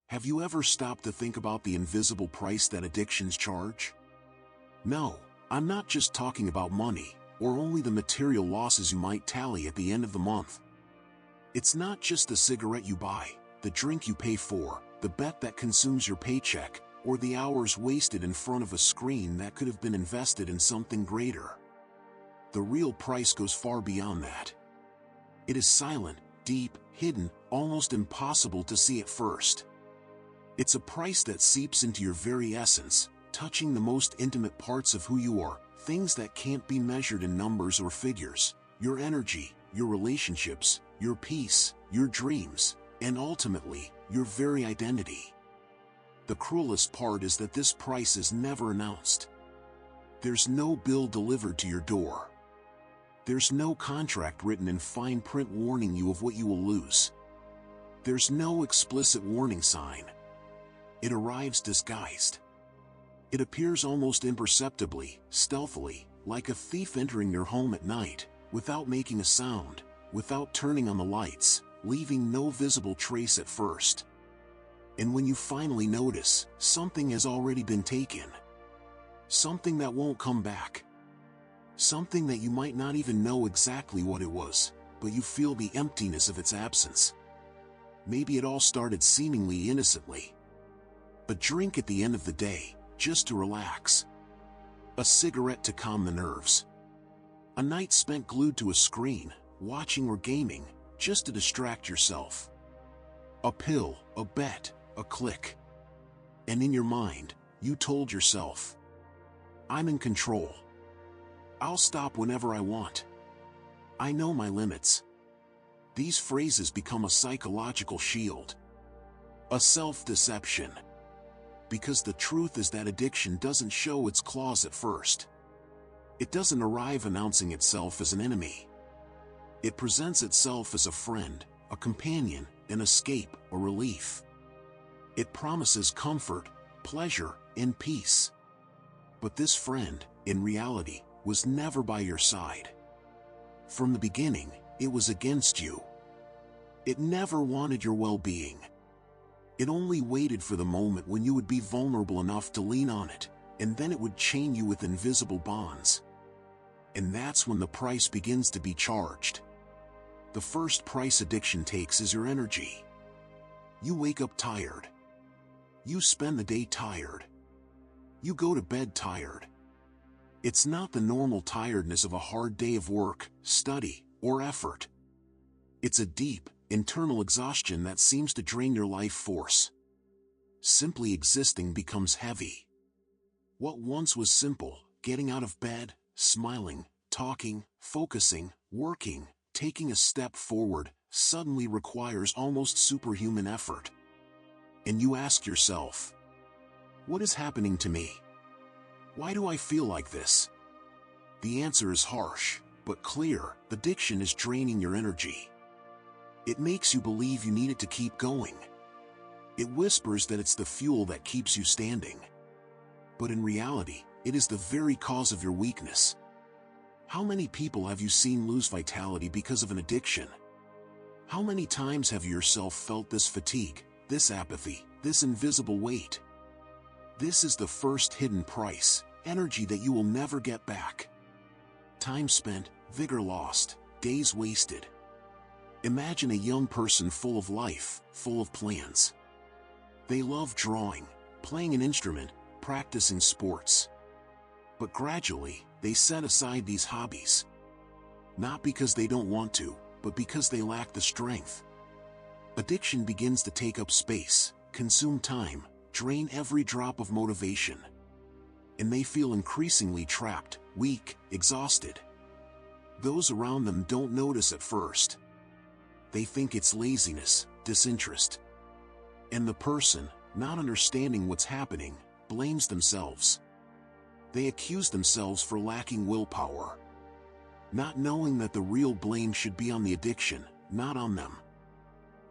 Have you ever stopped to think about the invisible price that addictions charge? No, I'm not just talking about money, or only the material losses you might tally at the end of the month. It's not just the cigarette you buy, the drink you pay for, the bet that consumes your paycheck, or the hours wasted in front of a screen that could have been invested in something greater. The real price goes far beyond that. It is silent, deep, hidden, almost impossible to see at first. It's a price that seeps into your very essence, touching the most intimate parts of who you are, things that can't be measured in numbers or figures, your energy, your relationships, your peace, your dreams, and ultimately, your very identity. The cruelest part is that this price is never announced. There's no bill delivered to your door. There's no contract written in fine print warning you of what you will lose. There's no explicit warning sign. It arrives disguised. It appears almost imperceptibly, stealthily, like a thief entering your home at night, without making a sound, without turning on the lights, leaving no visible trace at first. And when you finally notice, something has already been taken. Something that won't come back. Something that you might not even know exactly what it was, but you feel the emptiness of its absence. Maybe it all started seemingly innocently. A drink at the end of the day, just to relax. A cigarette to calm the nerves. A night spent glued to a screen, watching or gaming, just to distract yourself. A pill, a bet, a click. And in your mind, you told yourself, I'm in control. I'll stop whenever I want. I know my limits. These phrases become a psychological shield. A self-deception. Because the truth is that addiction doesn't show its claws at first. It doesn't arrive announcing itself as an enemy. It presents itself as a friend, a companion, an escape, a relief. It promises comfort, pleasure, and peace. But this friend, in reality, was never by your side. From the beginning, it was against you. It never wanted your well-being. It only waited for the moment when you would be vulnerable enough to lean on it, and then it would chain you with invisible bonds. And that's when the price begins to be charged. The first price addiction takes is your energy. You wake up tired. You spend the day tired. You go to bed tired. It's not the normal tiredness of a hard day of work, study, or effort. It's a deep, internal exhaustion that seems to drain your life force. Simply existing becomes heavy. What once was simple, getting out of bed, smiling, talking, focusing, working, taking a step forward, suddenly requires almost superhuman effort. And you ask yourself, what is happening to me? Why do I feel like this? The answer is harsh, but clear. Addiction is draining your energy. It makes you believe you need it to keep going. It whispers that it's the fuel that keeps you standing. But in reality, it is the very cause of your weakness. How many people have you seen lose vitality because of an addiction? How many times have you yourself felt this fatigue, this apathy, this invisible weight? This is the first hidden price, energy that you will never get back. Time spent, vigor lost, days wasted. Imagine a young person full of life, full of plans. They love drawing, playing an instrument, practicing sports. But gradually, they set aside these hobbies. Not because they don't want to, but because they lack the strength. Addiction begins to take up space, consume time, drain every drop of motivation. And they feel increasingly trapped, weak, exhausted. Those around them don't notice at first. They think it's laziness, disinterest. And the person, not understanding what's happening, blames themselves. They accuse themselves for lacking willpower. Not knowing that the real blame should be on the addiction, not on them.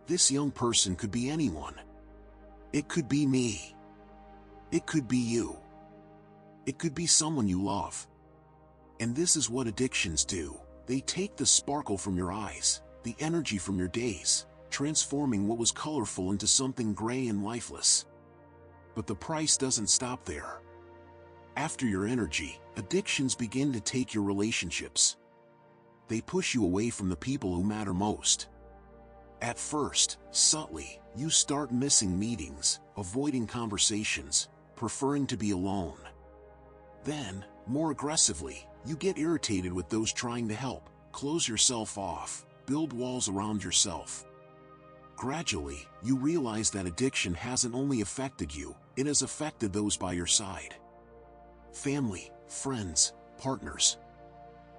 This young person could be anyone. It could be me. It could be you. It could be someone you love. And this is what addictions do. They take the sparkle from your eyes, the energy from your days, transforming what was colorful into something gray and lifeless. But the price doesn't stop there. After your energy, addictions begin to take your relationships. They push you away from the people who matter most. At first, subtly, you start missing meetings, avoiding conversations, preferring to be alone. Then, more aggressively, you get irritated with those trying to help, close yourself off, build walls around yourself. Gradually, you realize that addiction hasn't only affected you, it has affected those by your side. Family, friends, partners.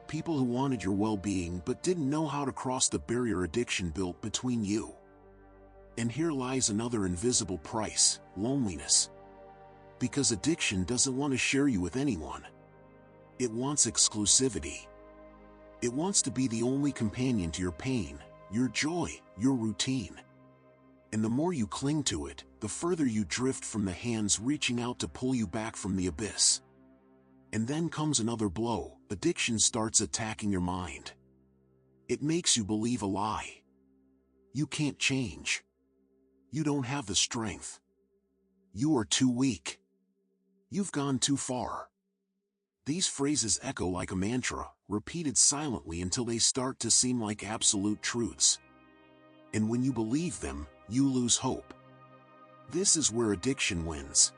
People who wanted your well-being but didn't know how to cross the barrier addiction built between you. And here lies another invisible price: loneliness. Because addiction doesn't want to share you with anyone. It wants exclusivity. It wants to be the only companion to your pain, your joy, your routine. And the more you cling to it, the further you drift from the hands reaching out to pull you back from the abyss. And then comes another blow. Addiction starts attacking your mind. It makes you believe a lie. You can't change. You don't have the strength. You are too weak. You've gone too far. These phrases echo like a mantra, repeated silently until they start to seem like absolute truths. And when you believe them, you lose hope. This is where addiction wins.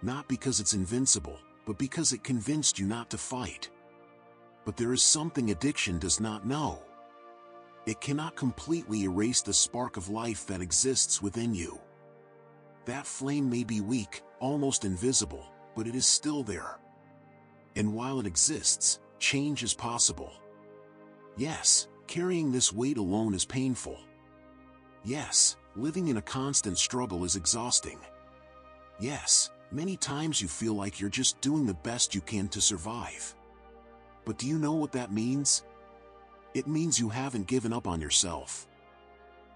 Not because it's invincible, but because it convinced you not to fight. But there is something addiction does not know. It cannot completely erase the spark of life that exists within you. That flame may be weak, almost invisible, but it is still there. And while it exists, change is possible. Yes, carrying this weight alone is painful. Yes, living in a constant struggle is exhausting. Yes, many times you feel like you're just doing the best you can to survive. But do you know what that means? It means you haven't given up on yourself.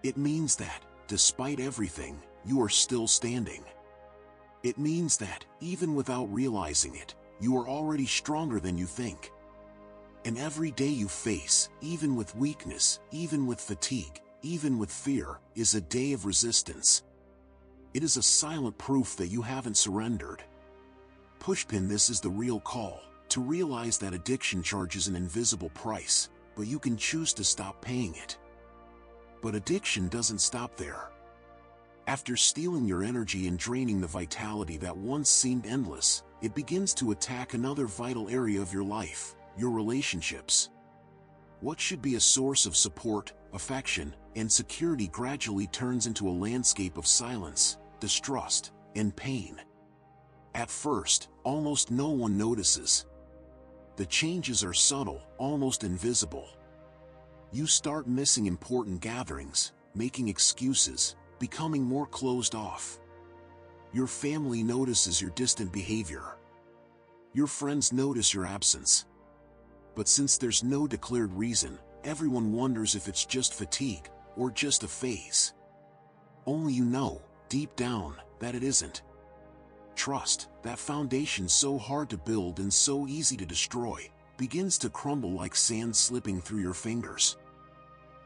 It means that, despite everything, you are still standing. It means that, even without realizing it, you are already stronger than you think. And every day you face, even with weakness, even with fatigue, even with fear, is a day of resistance. It is a silent proof that you haven't surrendered. Pushpin, this is the real call, to realize that addiction charges an invisible price, but you can choose to stop paying it. But addiction doesn't stop there. After stealing your energy and draining the vitality that once seemed endless, it begins to attack another vital area of your life: your relationships. What should be a source of support, affection, and security gradually turns into a landscape of silence, distrust, and pain. At first, almost no one notices. The changes are subtle, almost invisible. You start missing important gatherings, making excuses, becoming more closed off. Your family notices your distant behavior. Your friends notice your absence. But since there's no declared reason, everyone wonders if it's just fatigue, or just a phase. Only you know, deep down, that it isn't. Trust, that foundation so hard to build and so easy to destroy, begins to crumble like sand slipping through your fingers.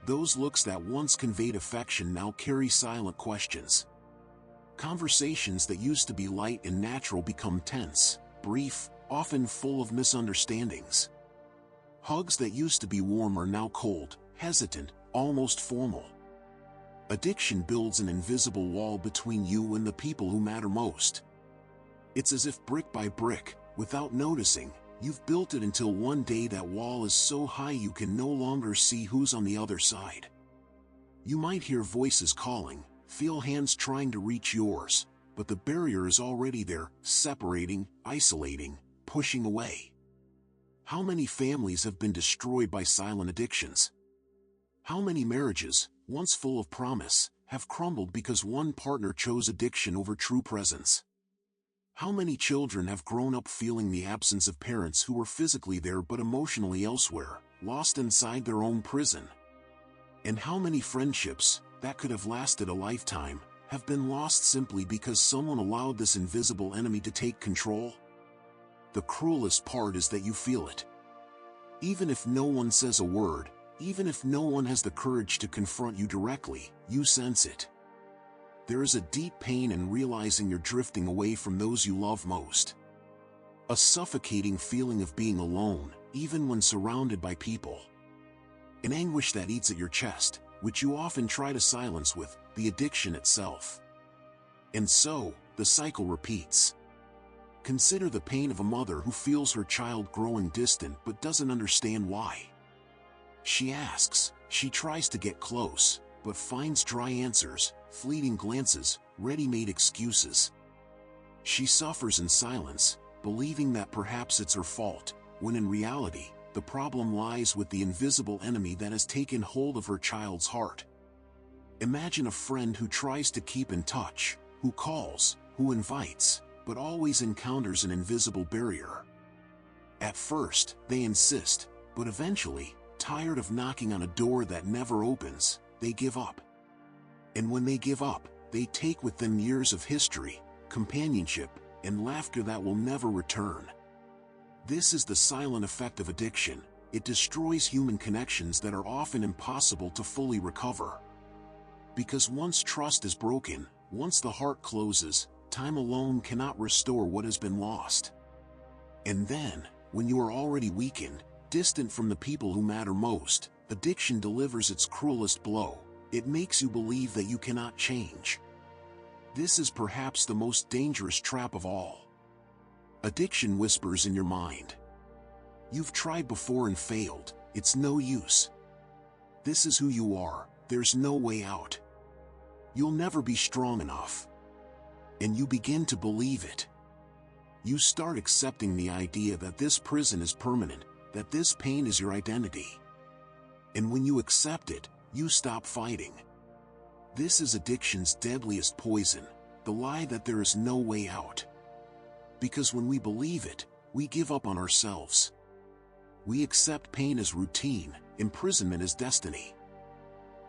Those looks that once conveyed affection now carry silent questions. Conversations that used to be light and natural become tense, brief, often full of misunderstandings. Hugs that used to be warm are now cold, hesitant, almost formal. Addiction builds an invisible wall between you and the people who matter most. It's as if brick by brick, without noticing, you've built it until one day that wall is so high you can no longer see who's on the other side. You might hear voices calling, feel hands trying to reach yours, but the barrier is already there, separating, isolating, pushing away. How many families have been destroyed by silent addictions? How many marriages, once full of promise, have crumbled because one partner chose addiction over true presence? How many children have grown up feeling the absence of parents who were physically there but emotionally elsewhere, lost inside their own prison? And how many friendships, that could have lasted a lifetime, have been lost simply because someone allowed this invisible enemy to take control? The cruelest part is that you feel it. Even if no one says a word, Even if no one has the courage to confront you directly, you sense it. There is a deep pain in realizing you're drifting away from those you love most. A suffocating feeling of being alone, even when surrounded by people. An anguish that eats at your chest, which you often try to silence with the addiction itself. And so, the cycle repeats. Consider the pain of a mother who feels her child growing distant but doesn't understand why. She asks, she tries to get close, but finds dry answers, fleeting glances, ready-made excuses. She suffers in silence, believing that perhaps it's her fault, when in reality, the problem lies with the invisible enemy that has taken hold of her child's heart. Imagine a friend who tries to keep in touch, who calls, who invites, but always encounters an invisible barrier. At first, they insist, but eventually, tired of knocking on a door that never opens, they give up. And when they give up, they take with them years of history, companionship, and laughter that will never return. This is the silent effect of addiction. It destroys human connections that are often impossible to fully recover. Because once trust is broken, once the heart closes, time alone cannot restore what has been lost. And then, when you are already weakened, distant from the people who matter most, addiction delivers its cruelest blow. It makes you believe that you cannot change. This is perhaps the most dangerous trap of all. Addiction whispers in your mind. You've tried before and failed, it's no use. This is who you are, there's no way out. You'll never be strong enough. And you begin to believe it. You start accepting the idea that this prison is permanent, that this pain is your identity. And when you accept it, you stop fighting. This is addiction's deadliest poison, the lie that there is no way out. Because when we believe it, we give up on ourselves. We accept pain as routine, imprisonment as destiny.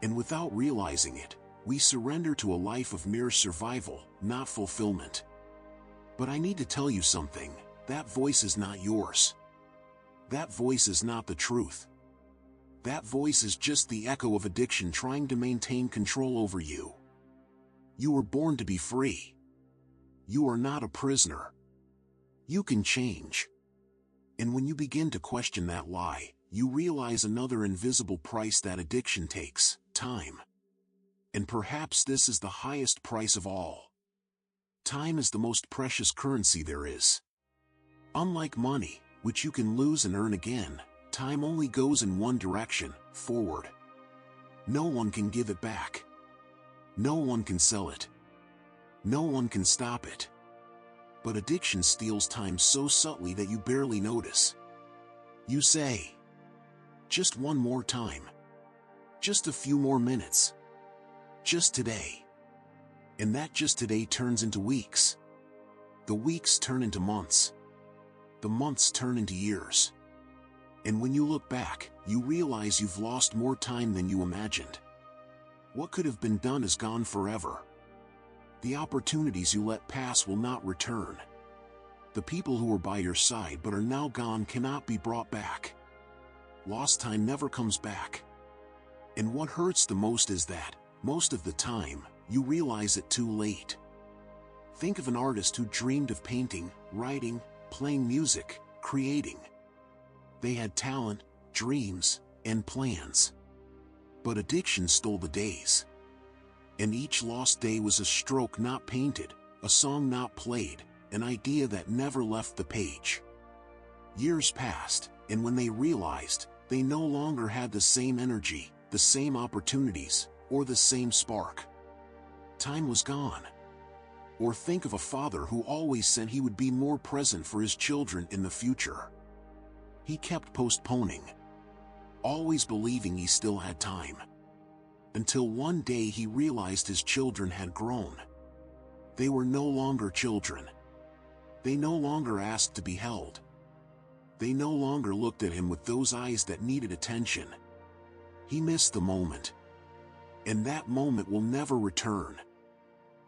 And without realizing it, we surrender to a life of mere survival, not fulfillment. But I need to tell you something, that voice is not yours. That voice is not the truth. That voice is just the echo of addiction trying to maintain control over you. You were born to be free. You are not a prisoner. You can change. And when you begin to question that lie, you realize another invisible price that addiction takes: time. And perhaps this is the highest price of all. Time is the most precious currency there is. Unlike money, which you can lose and earn again, time only goes in one direction, forward. No one can give it back. No one can sell it. No one can stop it. But addiction steals time so subtly that you barely notice. You say, just one more time. Just a few more minutes. Just today. And that just today turns into weeks. The weeks turn into months. The months turn into years. And when you look back, you realize you've lost more time than you imagined. What could have been done is gone forever. The opportunities you let pass will not return. The people who were by your side but are now gone cannot be brought back. Lost time never comes back. And what hurts the most is that, most of the time, you realize it too late. Think of an artist who dreamed of painting, writing, playing music, creating. They had talent, dreams, and plans. But addiction stole the days. And each lost day was a stroke not painted, a song not played, an idea that never left the page. Years passed, and when they realized, they no longer had the same energy, the same opportunities, or the same spark. Time was gone. Or think of a father who always said he would be more present for his children in the future. He kept postponing, always believing he still had time. Until one day he realized his children had grown. They were no longer children. They no longer asked to be held. They no longer looked at him with those eyes that needed attention. He missed the moment. And that moment will never return.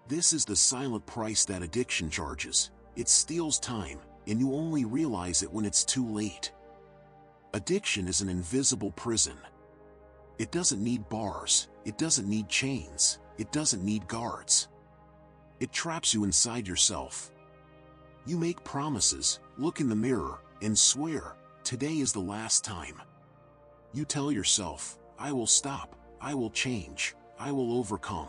This is the silent price that addiction charges. It steals time, and you only realize it when it's too late. Addiction is an invisible prison. It doesn't need bars, it doesn't need chains, it doesn't need guards. It traps you inside yourself. You make promises, look in the mirror, and swear, today is the last time. You tell yourself, I will stop, I will change, I will overcome.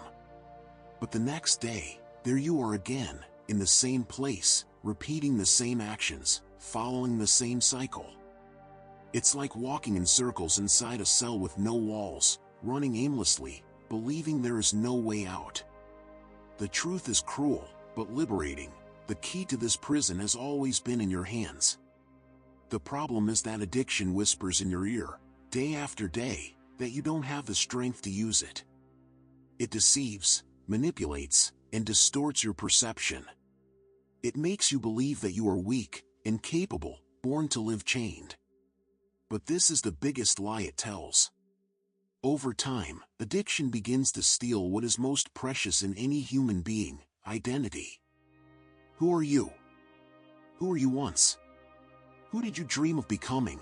But the next day, there you are again, in the same place, repeating the same actions, following the same cycle. It's like walking in circles inside a cell with no walls, running aimlessly, believing there is no way out. The truth is cruel, but liberating. The key to this prison has always been in your hands. The problem is that addiction whispers in your ear, day after day, that you don't have the strength to use it. It deceives, manipulates, and distorts your perception. It makes you believe that you are weak, incapable, born to live chained. But this is the biggest lie it tells. Over time, addiction begins to steal what is most precious in any human being, identity. Who are you? Who were you once? Who did you dream of becoming?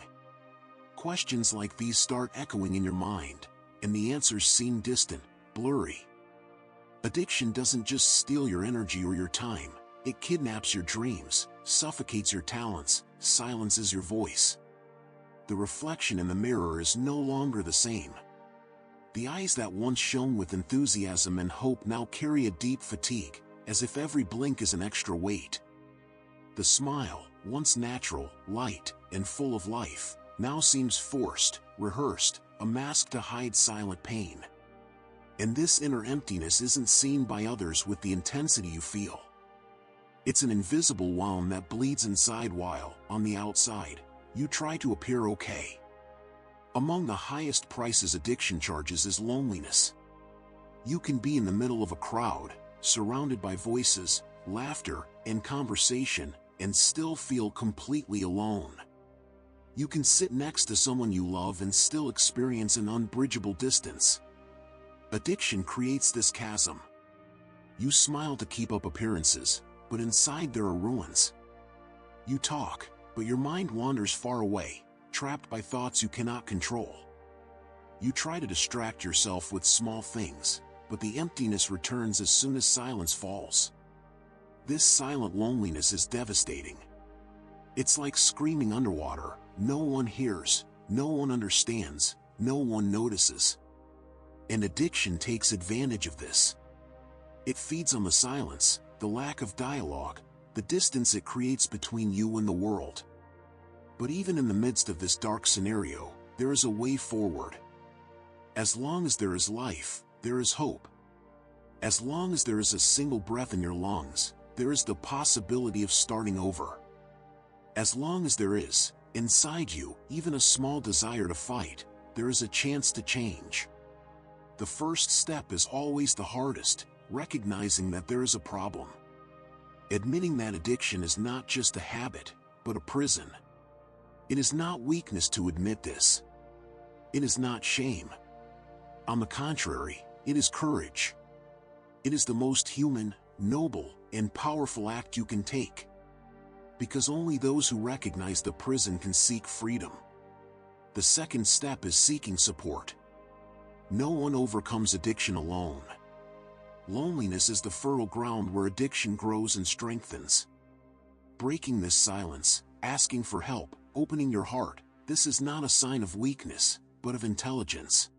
Questions like these start echoing in your mind, and the answers seem distant, blurry. Addiction doesn't just steal your energy or your time, it kidnaps your dreams, suffocates your talents, silences your voice. The reflection in the mirror is no longer the same. The eyes that once shone with enthusiasm and hope now carry a deep fatigue, as if every blink is an extra weight. The smile, once natural, light, and full of life, now seems forced, rehearsed, a mask to hide silent pain. And this inner emptiness isn't seen by others with the intensity you feel. It's an invisible wound that bleeds inside while, on the outside, you try to appear okay. Among the highest prices addiction charges is loneliness. You can be in the middle of a crowd, surrounded by voices, laughter, and conversation, and still feel completely alone. You can sit next to someone you love and still experience an unbridgeable distance. Addiction creates this chasm. You smile to keep up appearances, but inside there are ruins. You talk, but your mind wanders far away, trapped by thoughts you cannot control. You try to distract yourself with small things, but the emptiness returns as soon as silence falls. This silent loneliness is devastating. It's like screaming underwater, no one hears, no one understands, no one notices. And addiction takes advantage of this. It feeds on the silence, the lack of dialogue, the distance it creates between you and the world. But even in the midst of this dark scenario, there is a way forward. As long as there is life, there is hope. As long as there is a single breath in your lungs, there is the possibility of starting over. As long as there is, inside you, even a small desire to fight, there is a chance to change. The first step is always the hardest, recognizing that there is a problem. Admitting that addiction is not just a habit, but a prison. It is not weakness to admit this. It is not shame. On the contrary, it is courage. It is the most human, noble, and powerful act you can take. Because only those who recognize the prison can seek freedom. The second step is seeking support. No one overcomes addiction alone. Loneliness is the fertile ground where addiction grows and strengthens. Breaking this silence, asking for help, opening your heart, this is not a sign of weakness, but of intelligence.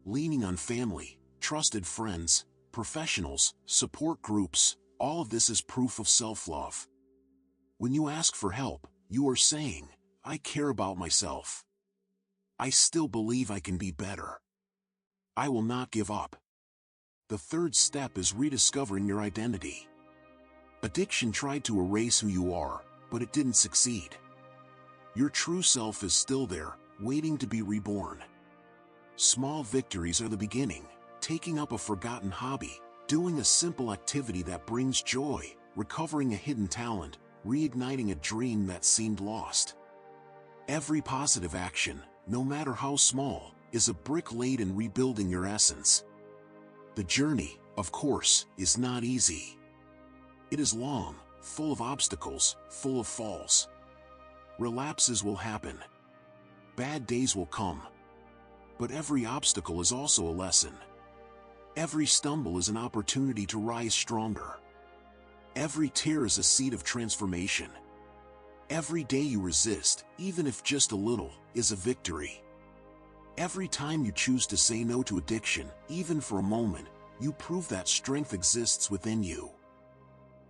Leaning on family, trusted friends, professionals, support groups, all of this is proof of self-love. When you ask for help, you are saying, I care about myself. I still believe I can be better. I will not give up. The third step is rediscovering your identity. Addiction tried to erase who you are, but it didn't succeed. Your true self is still there, waiting to be reborn. Small victories are the beginning, taking up a forgotten hobby, doing a simple activity that brings joy, recovering a hidden talent, reigniting a dream that seemed lost. Every positive action, no matter how small, is a brick laid in rebuilding your essence. The journey, of course, is not easy. It is long, full of obstacles, full of falls. Relapses will happen. Bad days will come. But every obstacle is also a lesson. Every stumble is an opportunity to rise stronger. Every tear is a seed of transformation. Every day you resist, even if just a little, is a victory. Every time you choose to say no to addiction, even for a moment, you prove that strength exists within you.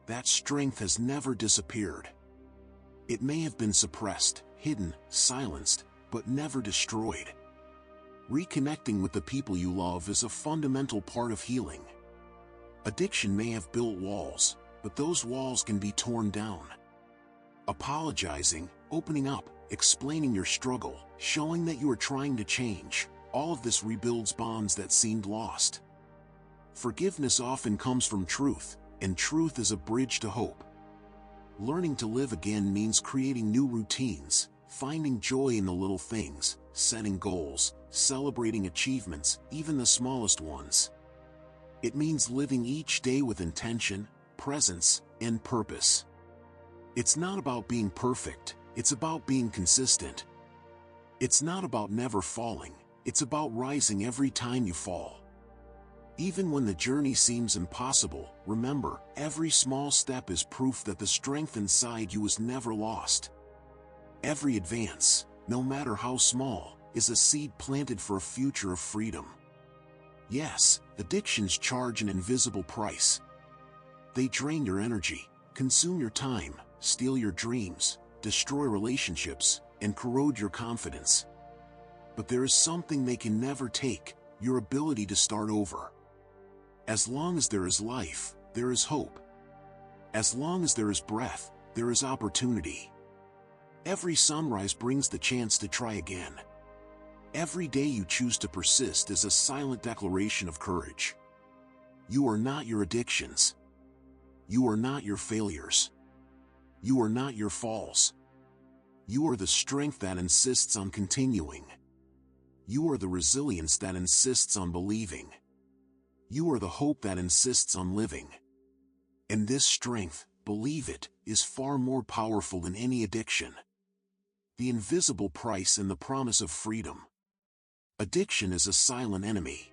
That strength has never disappeared. It may have been suppressed, hidden, silenced, but never destroyed. Reconnecting with the people you love is a fundamental part of healing. Addiction may have built walls, but those walls can be torn down. Apologizing, opening up, explaining your struggle, showing that you are trying to change, all of this rebuilds bonds that seemed lost. Forgiveness often comes from truth, and truth is a bridge to hope. Learning to live again means creating new routines, finding joy in the little things, setting goals, celebrating achievements, even the smallest ones. It means living each day with intention, presence, and purpose. It's not about being perfect, it's about being consistent. It's not about never falling, it's about rising every time you fall. Even when the journey seems impossible, remember, every small step is proof that the strength inside you is never lost. Every advance, no matter how small, is a seed planted for a future of freedom. Yes, addictions charge an invisible price. They drain your energy, consume your time, steal your dreams, destroy relationships, and corrode your confidence. But there is something they can never take: your ability to start over. As long as there is life, there is hope. As long as there is breath, there is opportunity. Every sunrise brings the chance to try again. Every day you choose to persist is a silent declaration of courage. You are not your addictions. You are not your failures. You are not your falls. You are the strength that insists on continuing. You are the resilience that insists on believing. You are the hope that insists on living. And this strength, believe it, is far more powerful than any addiction. The invisible price and the promise of freedom. Addiction is a silent enemy.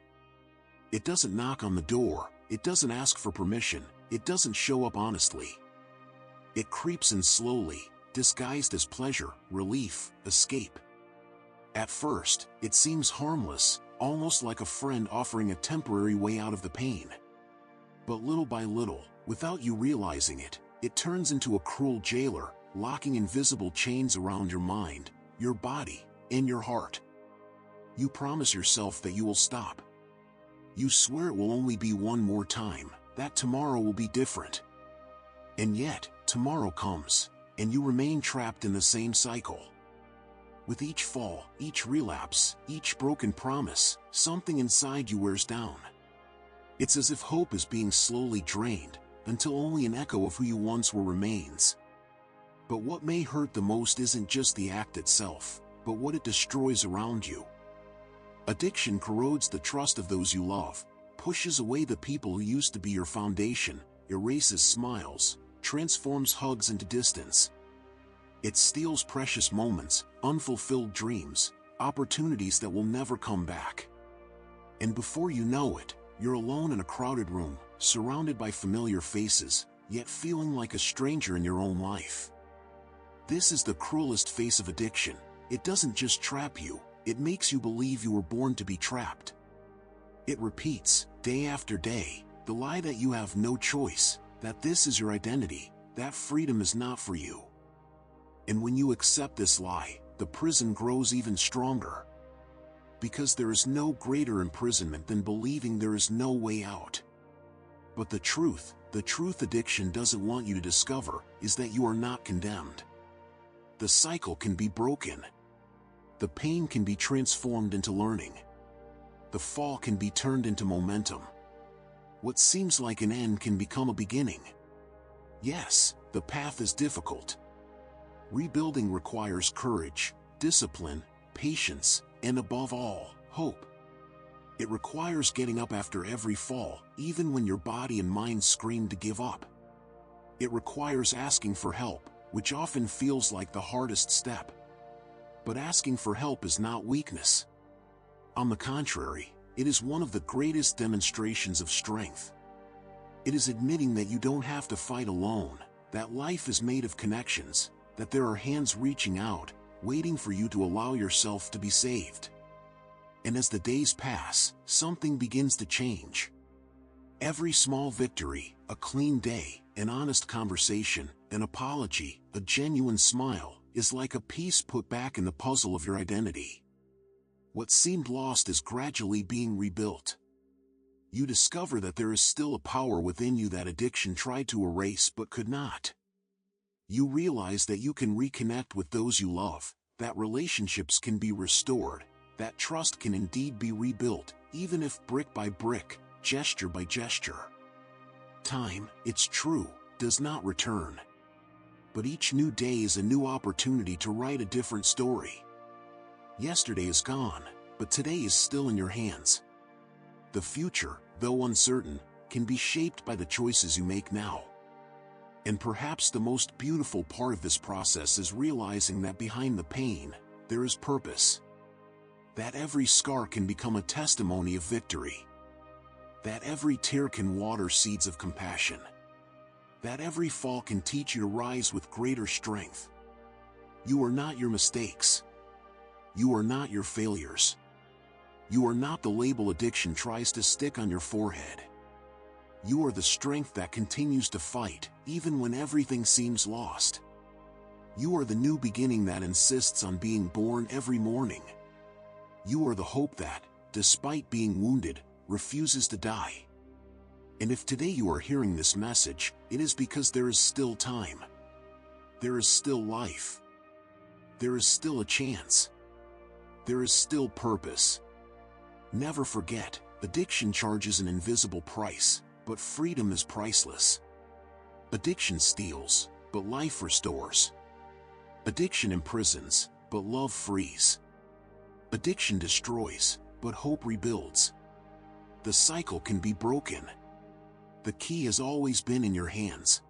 It doesn't knock on the door, it doesn't ask for permission, it doesn't show up honestly. It creeps in slowly, disguised as pleasure, relief, escape. At first, it seems harmless, almost like a friend offering a temporary way out of the pain. But little by little, without you realizing it, it turns into a cruel jailer, locking invisible chains around your mind, your body, and your heart. You promise yourself that you will stop. You swear it will only be one more time, that tomorrow will be different. And yet, tomorrow comes, and you remain trapped in the same cycle. With each fall, each relapse, each broken promise, something inside you wears down. It's as if hope is being slowly drained, until only an echo of who you once were remains. But what may hurt the most isn't just the act itself, but what it destroys around you. Addiction corrodes the trust of those you love, pushes away the people who used to be your foundation, erases smiles, transforms hugs into distance. It steals precious moments, unfulfilled dreams, opportunities that will never come back. And before you know it, you're alone in a crowded room, surrounded by familiar faces, yet feeling like a stranger in your own life. This is the cruelest face of addiction. It doesn't just trap you, it makes you believe you were born to be trapped. It repeats, day after day, the lie that you have no choice, that this is your identity, that freedom is not for you. And when you accept this lie, the prison grows even stronger. Because there is no greater imprisonment than believing there is no way out. But the truth addiction doesn't want you to discover, is that you are not condemned. The cycle can be broken. The pain can be transformed into learning. The fall can be turned into momentum. What seems like an end can become a beginning. Yes, the path is difficult. Rebuilding requires courage, discipline, patience, and above all, hope. It requires getting up after every fall, even when your body and mind scream to give up. It requires asking for help, which often feels like the hardest step. But asking for help is not weakness. On the contrary, it is one of the greatest demonstrations of strength. It is admitting that you don't have to fight alone, that life is made of connections, that there are hands reaching out, waiting for you to allow yourself to be saved. And as the days pass, something begins to change. Every small victory, a clean day, an honest conversation, an apology, a genuine smile, is like a piece put back in the puzzle of your identity. What seemed lost is gradually being rebuilt. You discover that there is still a power within you that addiction tried to erase but could not. You realize that you can reconnect with those you love, that relationships can be restored, that trust can indeed be rebuilt, even if brick by brick, gesture by gesture. Time, it's true, does not return. But each new day is a new opportunity to write a different story. Yesterday is gone, but today is still in your hands. The future, though uncertain, can be shaped by the choices you make now. And perhaps the most beautiful part of this process is realizing that behind the pain, there is purpose. That every scar can become a testimony of victory. That every tear can water seeds of compassion. That every fall can teach you to rise with greater strength. You are not your mistakes. You are not your failures. You are not the label addiction tries to stick on your forehead. You are the strength that continues to fight, even when everything seems lost. You are the new beginning that insists on being born every morning. You are the hope that, despite being wounded, refuses to die. And if today you are hearing this message, it is because there is still time. There is still life. There is still a chance. There is still purpose. Never forget, addiction charges an invisible price, but freedom is priceless. Addiction steals, but life restores. Addiction imprisons, but love frees. Addiction destroys, but hope rebuilds. The cycle can be broken. The key has always been in your hands.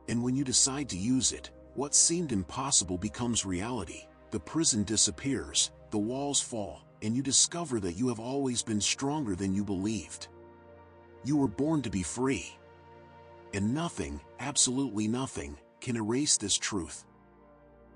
And when you decide to use it, what seemed impossible becomes reality. The prison disappears, the walls fall, and you discover that you have always been stronger than you believed. You were born to be free. And nothing, absolutely nothing, can erase this truth.